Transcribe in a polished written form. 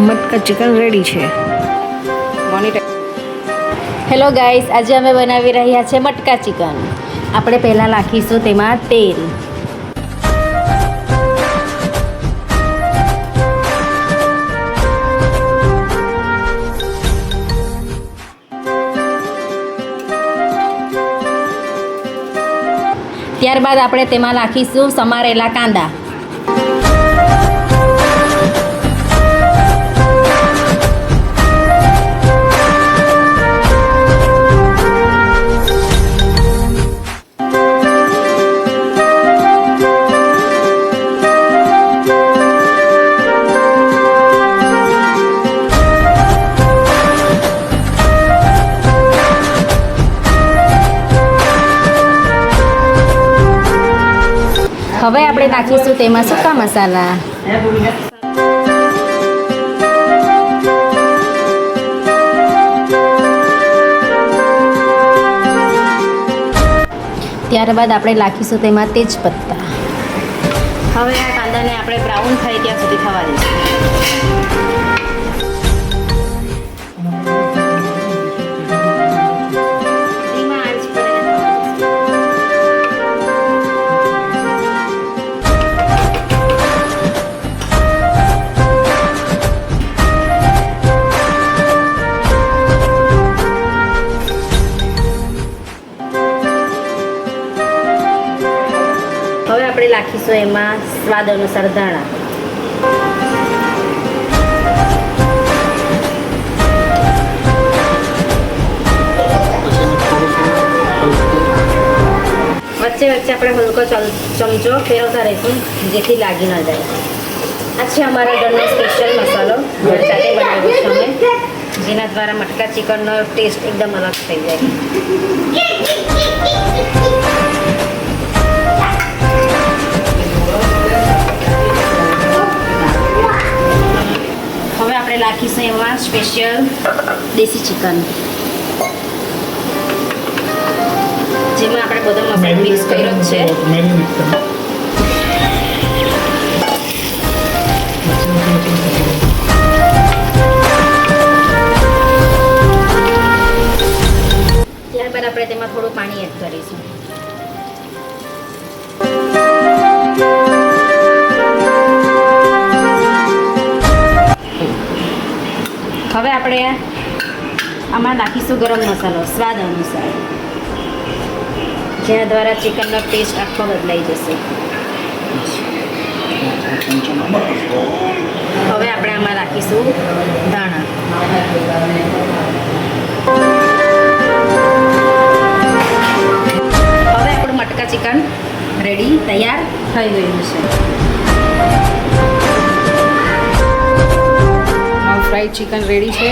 મટકા chicken ready છે. Hello guys, આજે અમે બનાવી રહ્યા છે મટકા ચિકન. આપણે પહેલાં નાખીશું તેમાં તેલ. ત્યારબાદ આપણે તેમાં નાખીશું સમારેલા કાંદા. હવે આપણે નાખીશું તેમાં સૂકા મસાલા. ત્યારબાદ આપણે નાખીશું તેમાં તેજપત્તા. હવે આ કાંદાને આપણે બ્રાઉન થાય ત્યાં સુધી થવા દઈશું. હવે આપણે નાખીશું એમાં સ્વાદ અનુસાર ધાણા. વચ્ચે વચ્ચે આપણે હલકો ચમચો ફેરવતા રહીશું જેથી લાગી ન જાય. આ છે અમારા ઘરનો સ્પેશિયલ મસાલો, ઘર સાથે બનાવ્યો છે અમે, જેના દ્વારા મટકા ચિકનનો ટેસ્ટ એકદમ અલગ થઈ જાય. હવે આપણે નાખીશું એમાં સ્પેશિયલ દેશી ચિકન, જેમાં આપણે બધો મસાલો મિક્સ કર્યો જ છે. ત્યારબાદ આપણે તેમાં થોડું પાણી એડ કરીશું. હવે આપણે આમાં નાખીશું ગરમ મસાલો સ્વાદ અનુસાર, જેના દ્વારા ચિકનનો ટેસ્ટ આખો બદલાઈ જશે. હવે આપણે આમાં નાખીશું ધાણા. હવે આપણું મટકા ચિકન રેડી તૈયાર થઈ ગયું છે. ફ્રાઈડ ચિકન રેડી છે.